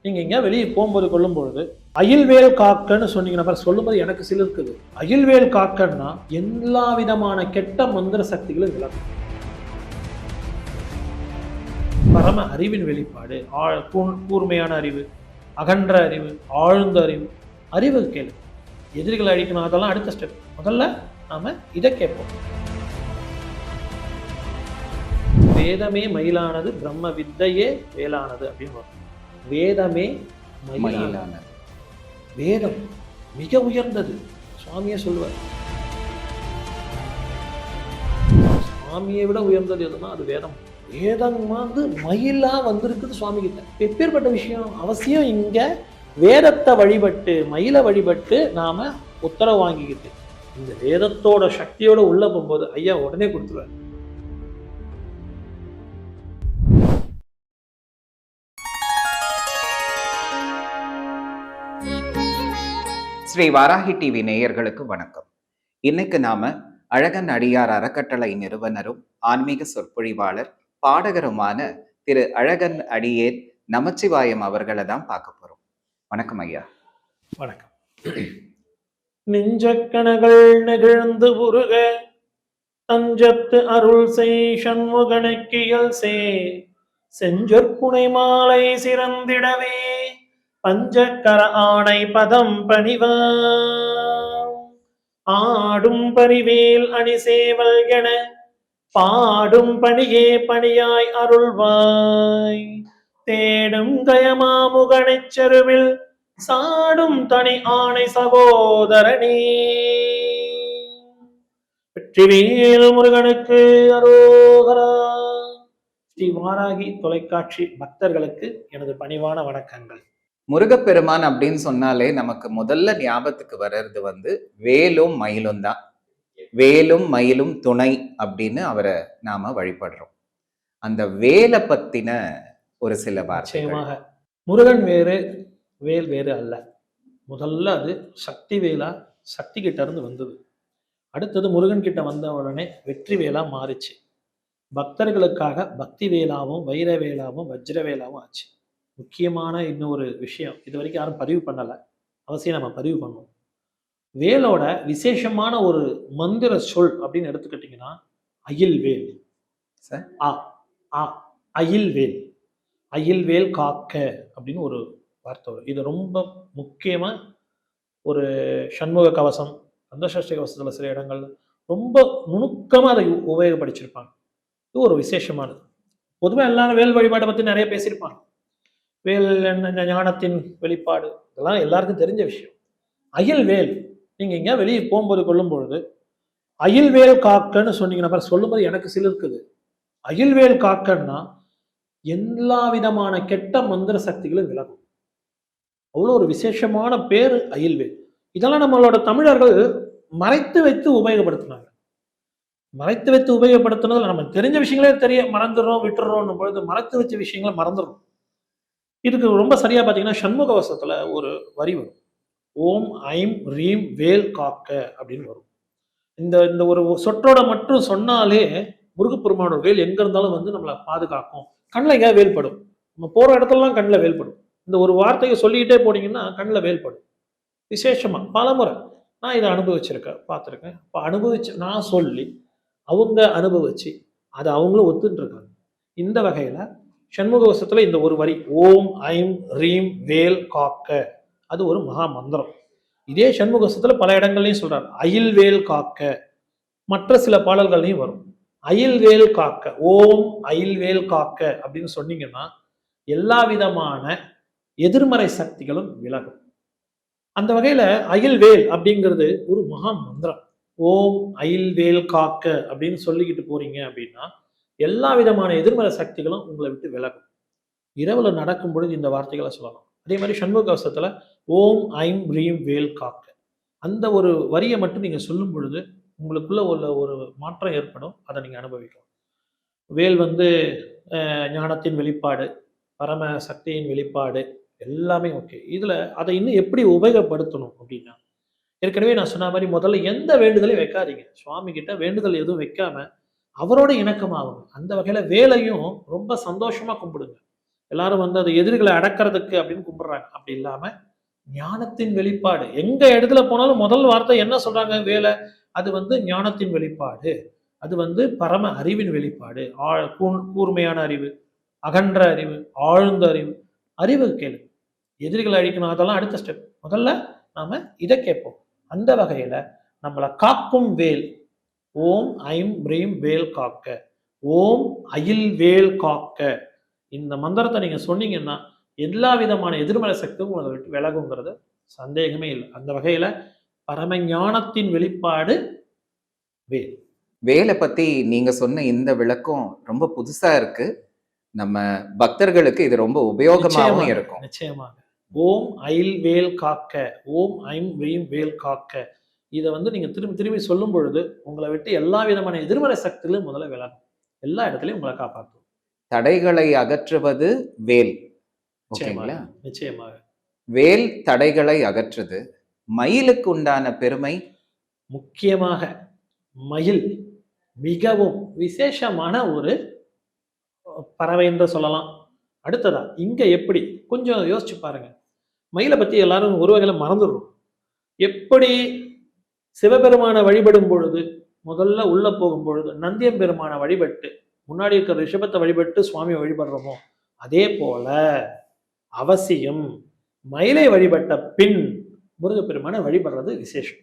நீங்க எங்க வெளியே போகும்போது கொள்ளும் பொழுது அயில்வேல் காக்கன்னு சொன்னீங்கன்னா சொல்லும்போது எனக்கு சில இருக்குது. அயில்வேல் காக்கன்னா எல்லா விதமான கெட்ட மந்திர சக்திகளும் விலகும். பரம அறிவின் வெளிப்பாடு, கூர்மையான அறிவு, அகன்ற அறிவு, ஆழ்ந்த அறிவு, அறிவு கேளு. எதிரிகளை அழிக்கணும், அதெல்லாம் அடுத்த ஸ்டெப். முதல்ல நாம இதை கேட்போம். வேதமே மயிலானது, பிரம்ம வித்தையே வேளானது அப்படின்னு வரும். வேதமே மயிலானது. வேதம் மிக உயர்ந்தது. சுவாமியே சொல்லுவார், சுவாமியை விட உயர்ந்தது எதுனா அது வேதம். வேதம் மயிலா வந்திருக்குது சுவாமி கிட்ட. எப்பேற்பட்ட விஷயம். அவசியம் இங்க வேதத்தை வழிபட்டு மயிலை வழிபட்டு நாம உத்தரவு வாங்கிக்கிட்டு இந்த வேதத்தோட சக்தியோட உள்ள போகும்போது ஐயா உடனே கொடுத்துருவார். ஸ்ரீ வாராகி டிவி நேயர்களுக்கு வணக்கம். இன்னைக்கு நாம அழகன் அடியார் அறக்கட்டளை நிறுவனரும் ஆன்மீக சொற்பொழிவாளர் பாடகருமான திரு அழகன் அடியேன் நமச்சிவாயம் அவர்களை தான் பார்க்க போறோம். வணக்கம் ஐயா. வணக்கம். நெஞ்சக்கணகள் நெகிழ்ந்து உருக தஞ்சத்து அருள் செய் சண்முகனுக்கியல் செஞ்சொற்புனை மாலை சிறந்திடவே பஞ்சக்கர ஆணை பதம் பணிவாம் ஆடும் பரிவேல் அணி சேவல் என பாடும் பணியே பணியாய் அருள்வாய் தேடும் கயமாமுகனைச் செருவில் சாடும் தனி ஆணை சகோதரனே. வெற்றிவேல் முருகனுக்கு அரோகரா. ஸ்ரீ வாராகி தொலைக்காட்சி பக்தர்களுக்கு எனது பணிவான வணக்கங்கள். முருகப்பெருமான் அப்படின்னு சொன்னாலே நமக்கு முதல்ல ஞாபகத்துக்கு வர்றது வேலும் மயிலும் தான். வேலும் மயிலும் துணை அப்படின்னு அவரை நாம வழிபடுறோம். அந்த வேலை பத்தின ஒரு சில வார்த்தைகள். முருகன் வேறு, வேல் வேறு அல்ல. முதல்ல அது சக்தி வேலா சக்தி கிட்ட இருந்து வந்தது. அடுத்தது முருகன் கிட்ட வந்த உடனே வெற்றி வேலா மாறிச்சு. பக்தர்களுக்காக பக்தி வேலாவும் வைர வேலாவும் வஜ்ர வேலாவும் ஆச்சு. முக்கியமான இன்னொரு விஷயம், இது வரைக்கும் யாரும் பதிவு பண்ணலை, அவசியம் நம்ம பதிவு பண்ணுவோம். வேலோட விசேஷமான ஒரு மந்திர சொல் அப்படின்னு எடுத்துக்கிட்டிங்கன்னா அயில்வேல். அயில்வேல், அயில்வேல் காக்க அப்படின்னு ஒரு வார்த்தை வரும். இது ரொம்ப முக்கியமாக ஒரு சண்முக கவசம், கந்தசஷ்டி கவசத்தில் சில இடங்கள் ரொம்ப நுணுக்கமாக அதை உபயோகப்படுத்தியிருப்பாங்க. இது ஒரு விசேஷமானது. பொதுவாக எல்லாரும் வேல் வழிபாட்டை பற்றி நிறைய பேசியிருப்பாங்க. வேல் என்ன ஞானத்தின் வெளிப்பாடு, இதெல்லாம் எல்லாருக்கும் தெரிஞ்ச விஷயம். அயில்வேல், நீங்கள் எங்கேயா வெளியே போகும்போது கொள்ளும் பொழுது அயில்வேல் காக்கன்னு சொன்னீங்கன்னா சொல்லும்போது எனக்கு சில இருக்குது. அயில்வேல் காக்கன்னா எல்லா விதமான கெட்ட மந்திர சக்திகளும் விலகும். அவ்வளோ ஒரு விசேஷமான பேர் அயில்வேல். இதெல்லாம் நம்மளோட தமிழர்கள் மறைத்து வைத்து உபயோகப்படுத்தினாங்க. மறைத்து வைத்து உபயோகப்படுத்தினதுல நம்ம தெரிஞ்ச விஷயங்களே மறந்துடுறோம், விட்டுறோம் பொழுது மறைத்து வச்ச விஷயங்களை மறந்துடும். இதுக்கு ரொம்ப சரியா பார்த்தீங்கன்னா சண்முக கவசத்துல ஒரு வரி வரும். ஓம் ஐம் ரீம் வேல் காக்க அப்படின்னு வரும். இந்த ஒரு சொற்றோட மட்டும் சொன்னாலே முருகப்பெருமானோட வேல் எங்க இருந்தாலும் நம்மளை பாதுகாக்கும். கண்ணில் எங்கேயாவது வேல்படும். நம்ம போற இடத்துலலாம் கண்ணில் வேல்படும். இந்த ஒரு வார்த்தையை சொல்லிக்கிட்டே போனீங்கன்னா கண்ணில் வேல்படும். விசேஷமா பலமுறை நான் இதை அனுபவிச்சிருக்கேன், பார்த்துருக்கேன். இப்போ நான் சொல்லி அவங்க அனுபவிச்சு அதை அவங்களும் ஒத்துட்டு இருக்காங்க. இந்த வகையில சண்முகவசத்துல இந்த ஒரு வரி ஓம் ஐம் ரீம் வேல் காக்க, அது ஒரு மகா மந்திரம். இதே சண்முகவசத்துல பல இடங்கள்லையும் சொல்றாரு அயில்வேல் காக்க. மற்ற சில பாடல்கள்லையும் வரும் அயில்வேல் காக்க, ஓம் அயில்வேல் காக்க அப்படின்னு சொன்னீங்கன்னா எல்லா விதமான எதிர்மறை சக்திகளும் விலகும். அந்த வகையில அயில்வேல் அப்படிங்கிறது ஒரு மகா மந்திரம். ஓம் அயில்வேல் காக்க அப்படின்னு சொல்லிக்கிட்டு போறீங்க அப்படின்னா எல்லா விதமான எதிர்மறை சக்திகளும் உங்களை விட்டு விலகும். இரவுல நடக்கும் பொழுது இந்த வார்த்தைகளை சொல்லலாம். அதே மாதிரி சண்முக கவசத்துல ஓம் ஐம் ரீம் வேல் காக்க, அந்த ஒரு வரியை மட்டும் நீங்க சொல்லும் பொழுது உங்களுக்குள்ள உள்ள ஒரு மாற்றம் ஏற்படும். அதை நீங்க அனுபவிக்கலாம். வேல் ஞானத்தின் வெளிப்பாடு, பரம சக்தியின் வெளிப்பாடு, எல்லாமே ஓகே. இதுல அதை இன்னும் எப்படி உபயோகப்படுத்தணும் அப்படின்னா, ஏற்கனவே நான் சொன்ன மாதிரி முதல்ல எந்த வேண்டுதலையும் வைக்காதீங்க. சுவாமி கிட்ட வேண்டுதல் எதுவும் வைக்காம அவரோட இணக்கமாகும். அந்த வகையில வேலையும் ரொம்ப சந்தோஷமா கும்பிடுங்க. எல்லாரும் வந்து அது எதிரிகளை அடக்கிறதுக்கு அப்படின்னு கும்பிடுறாங்க. அப்படி இல்லாம ஞானத்தின் வெளிப்பாடு. எங்க இடத்துல போனாலும் முதல் வார்த்தை என்ன சொல்றாங்க? வேலை. அது வந்து ஞானத்தின் வெளிப்பாடு. அது வந்து பரம அறிவின் வெளிப்பாடு. கூர்மையான அறிவு, அகன்ற அறிவு, ஆழ்ந்த அறிவு. அறிவு கேளு. எதிரிகளை அழிக்கணும் அதெல்லாம் அடுத்த ஸ்டெப். முதல்ல நாம இதை கேட்போம். அந்த வகையில நம்மளை காக்கும் வேல். ஓம் ஐம் பிரீம் வேல் காக்க. ஓம் அயில் வேல் காக்க. இந்த மந்திரத்தை நீங்க சொன்னீங்கன்னா எல்லா விதமான எதிர்மறை சக்தியும் உங்களை விட்டு விலகுங்கிறது சந்தேகமே இல்லை. அந்த வகையில பரம ஞானத்தின் வெளிப்பாடு வேல். வேலை பத்தி நீங்க சொன்ன இந்த விளக்கம் ரொம்ப புதுசா இருக்கு. நம்ம பக்தர்களுக்கு இது ரொம்ப உபயோகமாகவும் இருக்கும். நிச்சயமாக. ஓம் ஐல் வேல் காக்க. ஓம் ஐம் வீம் வேல் காக்க. இதை வந்து நீங்க திரும்பி திரும்பி சொல்லும் பொழுது உங்களை விட்டு எல்லா விதமான எதிர்மறை சக்தியிலும் முதல்ல விலகும். எல்லா இடத்துலையும் உங்களை காப்பாற்றும். தடைகளை அகற்றுவது வேல். ஓகேங்களா? நிச்சயமாக. வேல் தடைகளை அகற்றுது. மயிலுக்கு உண்டான பெருமை முக்கியமாக மயில் மிகவும் விசேஷமான ஒரு பறவை என்று சொல்லலாம். அடுத்ததா இங்க எப்படி கொஞ்சம் யோசிச்சு பாருங்க. மயிலை பத்தி எல்லாரும் ஒரு வகையில மறந்துடுறோம். எப்படி சிவபெருமான வழிபடும் பொழுது முதல்ல உள்ள போகும் பொழுது நந்தியம் பெருமான வழிபட்டு முன்னாடி இருக்கிற ரிஷபத்தை வழிபட்டு சுவாமியை வழிபடுறோமோ அதே போல அவசியம் மயிலை வழிபட்ட பின் முருகப்பெருமான வழிபடுறது விசேஷம்.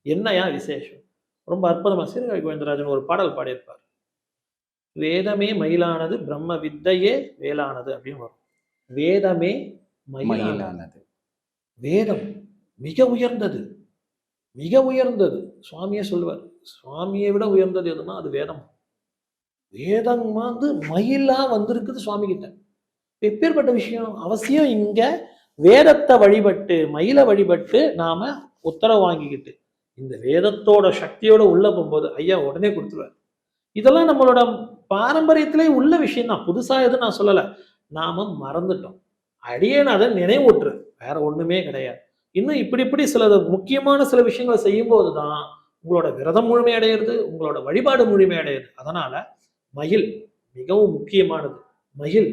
என்னையா விசேஷம்? ரொம்ப அற்புதமா சீர்காழி கோவிந்தராஜன் ஒரு பாடல் பாடியிருப்பார். வேதமே மயிலானது பிரம்ம வித்தையே வேளானது அப்படின்னு வரும். வேதமே மயிலானது. வேதம் மிக உயர்ந்தது, மிக உயர்ந்தது. சுவாமியே சொல்லுவார், சுவாமியை விட உயர்ந்தது எதுனா அது வேதம். வேதம் வந்து மயிலா வந்திருக்குது சுவாமி கிட்ட. எப்பேற்பட்ட விஷயம்! அவசியம் இங்க வேதத்தை வழிபட்டு மயிலை வழிபட்டு நாம உத்தரவு வாங்கிக்கிட்டு இந்த வேதத்தோட சக்தியோட உள்ள போகும்போது ஐயா உடனே கொடுத்துருவார். இதெல்லாம் நம்மளோட பாரம்பரியத்திலே உள்ள விஷயம் தான். புதுசா எதுவும் நான் சொல்லலை. நாம மறந்துட்டோம். அடியேனாத நினைவூற்று, வேற ஒண்ணுமே கிடையாது. இன்னும் இப்படி சில முக்கியமான சில விஷயங்களை செய்யும் போதுதான் உங்களோட விரதம் முழுமையடைகிறது, உங்களோட வழிபாடு முழுமையடைகிறது. அதனால மயில் மிகவும் முக்கியமானது. மயில்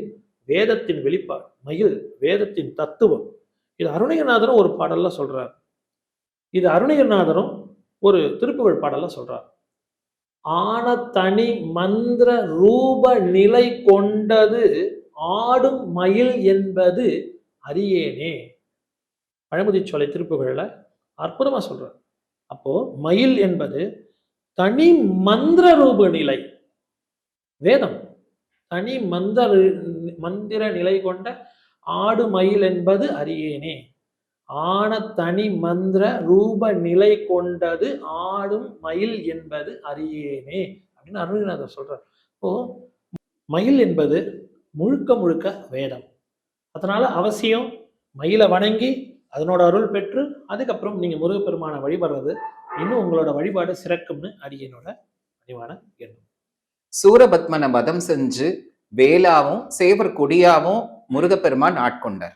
வேதத்தின் வெளிப்பாடு, மயில் வேதத்தின் தத்துவம். இது அருணகிரிநாதரும் ஒரு பாடல்ல சொல்றார். இது அருணகிரிநாதரும் ஒரு திருப்புகழ் பாடல்ல சொல்றார். ஆன தனி மந்திர ரூப நிலை கொண்டது ஆடும் மயில் என்பது அறியேனே. பழமுதிர்ச்சோலை திருப்புகழ்ல அற்புதமா சொல்றார். அப்போ மயில் என்பது தனி மந்திர ரூப நிலை. வேதம் தனி மந்திர நிலை கொண்ட ஆடு மயில் என்பது அறியேனே. ஆன தனி மந்திர ரூப நிலை கொண்டது ஆடும் மயில் என்பது அறியேனே அப்படின்னு அருணகிரிநாதர் சொல்றார். இப்போ மயில் என்பது முழுக்க முழுக்க வேதம். அதனால அவசியம் மயிலை வணங்கி அதனோட அருள் பெற்று அதுக்கப்புறம் நீங்க முருகப்பெருமான வழிபடுறது இன்னும் உங்களோட வழிபாடு சிறக்கும்னு அடியனோட பணிவான எண்ணம். சூரபத்மனை வதம் செஞ்சு வேலாவும் சேவர் கொடியாவும் முருகப்பெருமான் ஆட்கொண்டார்.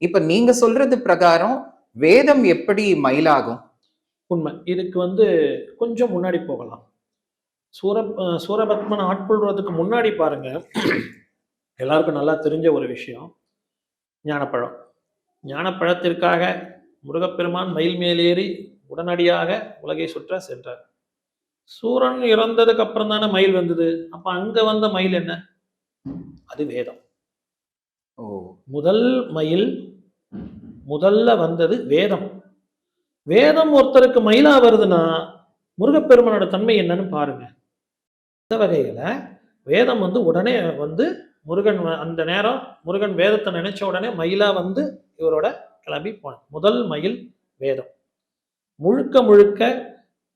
இப்ப நீங்க சொல்றது பிரகாரம் வேதம் எப்படி மயிலாகும்? உண்மை. இதுக்கு வந்து கொஞ்சம் முன்னாடி போகலாம். சூரபத்மன் ஆட்கொள்றதுக்கு முன்னாடி பாருங்க, எல்லாருக்கும் நல்லா தெரிஞ்ச ஒரு விஷயம் ஞானப்பழம். ஞானப்பழத்திற்காக முருகப்பெருமான் மயில் மேலேறி உடனடியாக உலகை சுற்ற சென்றார். சூரன் இறந்ததுக்கு அப்புறம் தானே மயில் வந்தது. அப்ப அங்க வந்த மயில் என்ன? அது வேதம். முதல் மயில் முதல்ல வந்தது வேதம். வேதம் ஒருத்தருக்கு மயிலா வருதுன்னா முருகப்பெருமானோட தன்மை என்னன்னு பாருங்க. இந்த வகையில வேதம் வந்து உடனே வந்து முருகன் அந்த நேரம் முருகன் வேதத்தை நினைச்ச உடனே மயிலா வந்து இவரோட கிளம்பி போன முதல் மயில் வேதம். முழுக்க முழுக்க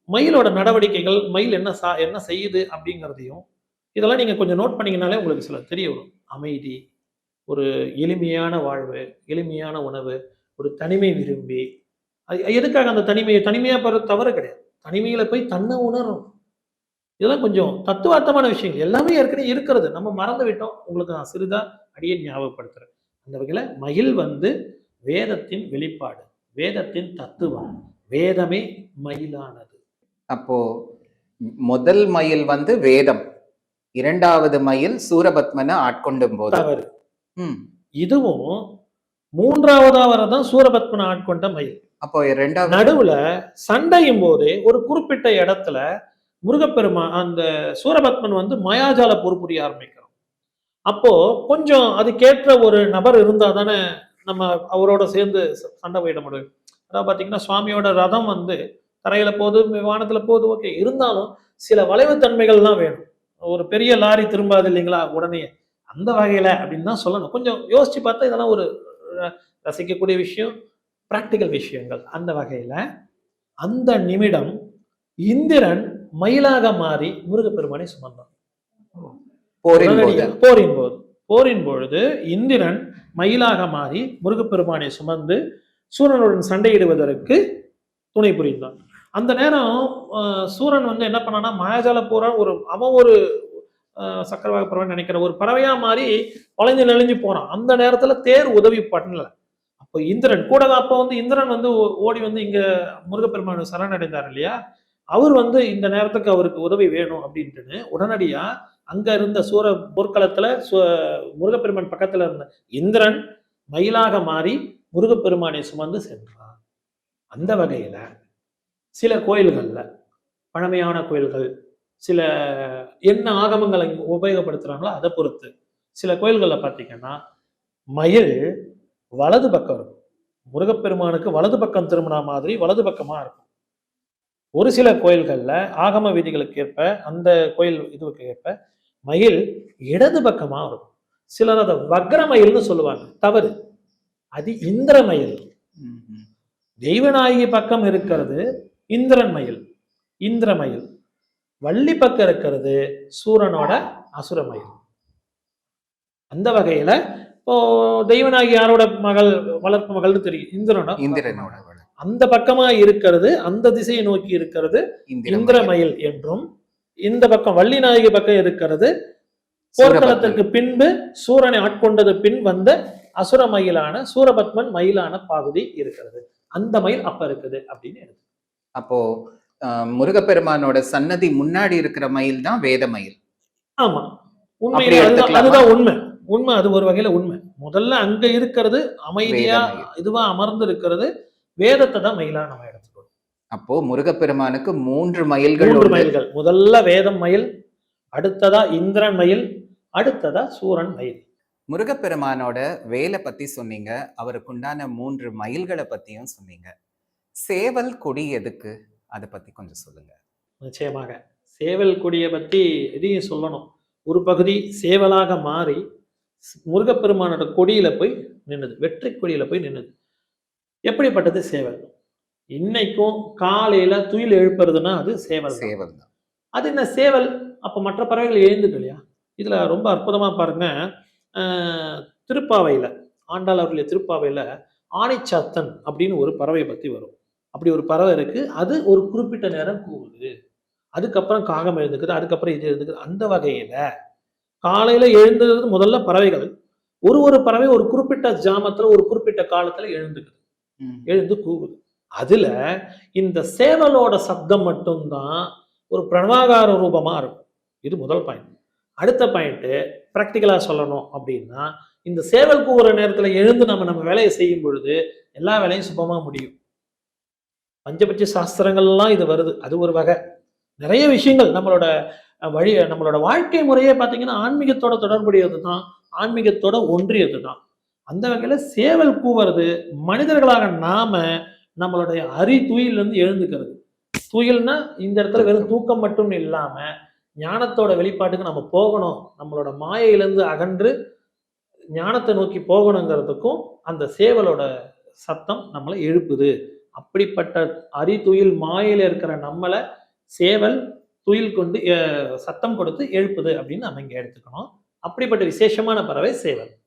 மயிலோட நடவடிக்கைகள், மயில் என்ன செய்யுது அப்படிங்கிறதையும் இதெல்லாம் நீங்க கொஞ்சம் நோட் பண்ணீங்கனாலே உங்களுக்கு சில தெரிய வரும். அமைதி, ஒரு எளிமையான வாழ்வு, எளிமையான உணவு, ஒரு தனிமை விரும்பி. எதுக்காக அந்த தனிமையா தவறு கிடையாது. தனிமையில போய் தன்னை உணரும். இதெல்லாம் கொஞ்சம் தத்துவார்த்தமான விஷயங்கள் எல்லாமே ஏற்கனவே இருக்கிறது. நம்ம மறந்து விட்டோம். உங்களுக்கு நான் சிறிதா அடியே ஞாபகப்படுத்துறேன். அந்த வகையில மயில் வந்து வேதத்தின் வெளிப்பாடு, வேதத்தின் தத்துவம். வேதமே மயிலானது. அப்போ முதல் மயில் வந்து வேதம், இரண்டாவது மயில் சூரபத்மனை ஆட்கொண்டும் போது தவறு. ம். இதுவும் 3வதா வரதான் சூரபத்மனை ஆட்கொண்ட மயில். அப்போ 2வது நடுவுல சண்டையும் போதே ஒரு குறிப்பிட்ட இடத்துல முருகப்பெருமான் அந்த சூரபத்மன் வந்து மாயாஜால போர் புரிய ஆரம்பிக்கிறான். அப்போ கொஞ்சம் அதுக்கேற்ற ஒரு நபர் இருந்தா தானே நம்ம அவரோட சேர்ந்து சண்டை போயிட முடியும். அதாவது பாத்தீங்கன்னா சுவாமியோட ரதம் வந்து தரையில போகுது, வானத்துல போகுது, ஓகே. இருந்தாலும் சில வளைவு தன்மைகள்லாம் வேணும். ஒரு பெரிய லாரி திரும்பாது இல்லைங்களா உடனே. அந்த வகையில அப்படின்னு தான் சொல்லணும். கொஞ்சம் யோசிச்சு பார்த்தா இதெல்லாம் ஒரு ரசிக்கக்கூடிய விஷயம், பிராக்டிக்கல் விஷயங்கள். அந்த வகையில அந்த நிமிடம் இந்திரன் மயிலாக மாறி முருகப்பெருமானை சுமந்தான். போரின் போது. உடனடியாக போரின் போது போரின் பொழுது இந்திரன் மயிலாக மாறி முருகப்பெருமானை சுமந்து சூரனுடன் சண்டையிடுவதற்கு துணை புரிந்தான். அந்த நேரம் சூரன் வந்து என்ன பண்ணானா, மாயாஜால போற அவன் ஒரு சக்கரவாக பறவை நினைக்கிற ஒரு பறவையா மாறி வளைஞ்சு நெளிஞ்சு போறான். அந்த நேரத்துல தேர் உதவி பண்ணல. அப்போ இந்திரன் கூட அப்போ வந்து இந்திரன் வந்து ஓடி வந்து இங்க முருகப்பெருமான் சரணடைந்தார் இல்லையா, அவர் வந்து இந்த நேரத்துக்கு அவருக்கு உதவி வேணும் அப்படின்ட்டு உடனடியா அங்க இருந்த சூர போர்க்களத்துல முருகப்பெருமான் பக்கத்துல இருந்த இந்திரன் மயிலாக மாறி முருகப்பெருமானை சுமந்து சென்றான். அந்த வகையில சில கோயில்கள்ல பழமையான கோயில்கள் சில என்ன ஆகமங்களை உபயோகப்படுத்துறாங்களோ அதை பொறுத்து சில கோயில்கள்ல பாத்தீங்கன்னா மயில் வலது பக்கம் இருக்கும். முருகப்பெருமானுக்கு வலது பக்கம் திரும்பினா மாதிரி வலது பக்கமா இருக்கும். ஒரு சில கோயில்கள்ல ஆகம விதிகளுக்கு ஏற்ப அந்த கோயில் இதுக்கு ஏற்ப மயில் இடது பக்கமா இருக்கும். சிலர் அதை வக்ர மயில்னு சொல்லுவாங்க, தவறு. அது இந்திர மயில். தெய்வநாயகி பக்கம் இருக்கிறது இந்திரன் மயில், இந்திர மயில். வள்ளி பக்கம் இருக்கிறது சூரனோட அசுர மயில். அந்த வகையில இப்போ தெய்வநாயகி யாரோட மகள், வளர்ப்பு மகள்னு தெரியும், இந்திரனோட. அந்த பக்கமா இருக்கிறது, அந்த திசையை நோக்கி இருக்கிறது இந்திர மயில் என்றும், இந்த பக்கம் வள்ளி நாயகி பக்கம் இருக்கிறது போர்க்களத்திற்கு பின்பு சூரனை ஆட்கொண்டது பின் வந்த அசுர மயிலான சூரபத்மன் மயிலான பகுதி இருக்கிறது. அந்த மயில் அப்ப இருக்குது அப்படின்னு. அப்போ முருகப்பெருமானோட சன்னதி முன்னாடி இருக்கிற மயில் தான் வேத மயில். ஆமா, உண்மையில அதுதான் உண்மை. உண்மை, அது ஒரு வகையில உண்மை. முதல்ல அங்க இருக்கிறது அமைதியா இதுவா அமர்ந்து இருக்கிறது வேதத்தை தான் மயிலா நம்ம எடுத்துக்கணும். அப்போ முருகப்பெருமானுக்கு 3 மயில்கள். முதல்ல வேதம் மயில், அடுத்ததா இந்திரன் மயில், அடுத்ததா சூரன் மயில். முருகப்பெருமானோட வேலை பத்தி சொன்னீங்க, அவருக்கு உண்டான 3 மயில்களை பத்தியும் சொன்னீங்க. சேவல் கொடி எதுக்கு, அதை பத்தி கொஞ்சம் சொல்லுங்க. நிச்சயமாக சேவல் கொடியை பத்தி இதையும் சொல்லணும். ஒரு பகுதி சேவலாக மாறி முருகப்பெருமானோட கொடியில போய் நின்னுது, வெற்றி கொடியில போய் நின்னுது. எப்படிப்பட்டது சேவல்? இன்னைக்கும் காலையில துயில் எழுப்புறதுன்னா அது சேவல் தான். அது என்ன சேவல்? அப்ப மற்ற பறவைகள் எழுந்துக்கு இல்லையா? இதுல ரொம்ப அற்புதமா பாருங்க, திருப்பாவையில ஆண்டாள் அவருடைய திருப்பாவையில ஆணிச்சாத்தன் அப்படின்னு ஒரு பறவை பத்தி வரும். அப்படி ஒரு பறவை இருக்கு. அது ஒரு குறிப்பிட்ட நேரம் கூவுது, அதுக்கப்புறம் காகம் எழுந்துக்குது, அதுக்கப்புறம் இது எழுந்துக்குது. அந்த வகையில காலையில எழுந்தது முதல்ல பறவைகள். ஒரு பறவை ஒரு குறிப்பிட்ட ஜாமத்துல ஒரு குறிப்பிட்ட காலத்துல எழுந்துக்குது, எழுந்து கூவுது. அதுல இந்த சேவலோட சப்தம் மட்டும்தான் ஒரு பிரணவாகார ரூபமா இருக்கும். இது முதல் பாயிண்ட். அடுத்த பாயிண்ட் பிராக்டிக்கலா சொல்லணும் அப்படின்னா, இந்த சேவல் கூவுற நேரத்துல எழுந்து நம்ம வேலையை செய்யும் பொழுது எல்லா வேலையும் சுபமா முடியும். பஞ்சபட்ச சாஸ்திரங்கள்லாம் இது வருது, அது ஒரு வகை. நிறைய விஷயங்கள் நம்மளோட நம்மளோட வாழ்க்கை முறையே பார்த்தீங்கன்னா ஆன்மீகத்தோட தொடர்புடையது தான், ஆன்மீகத்தோட ஒன்றியது தான். அந்த வகையில சேவல் கூவுறது மனிதர்களாக நாம நம்மளுடைய துயிலிருந்து எழுந்துக்கிறது. துயில்னா இந்த இடத்துல வெறும் தூக்கம் மட்டும் இல்லாம ஞானத்தோட வெளிப்பாட்டுக்கு நம்ம போகணும், நம்மளோட மாயையிலிருந்து அகன்று ஞானத்தை நோக்கி போகணுங்கிறதுக்கும் அந்த சேவலோட சத்தம் நம்மளை எழுப்புது. அப்படிப்பட்ட துயில் மாயையில இருக்கிற நம்மளை சேவல் துயில் கொண்டு சத்தம் கொடுத்து எழுப்புது அப்படின்னு நம்ம இங்க எடுத்துக்கணும். அப்படிப்பட்ட விசேஷமான பறவை சேவல்.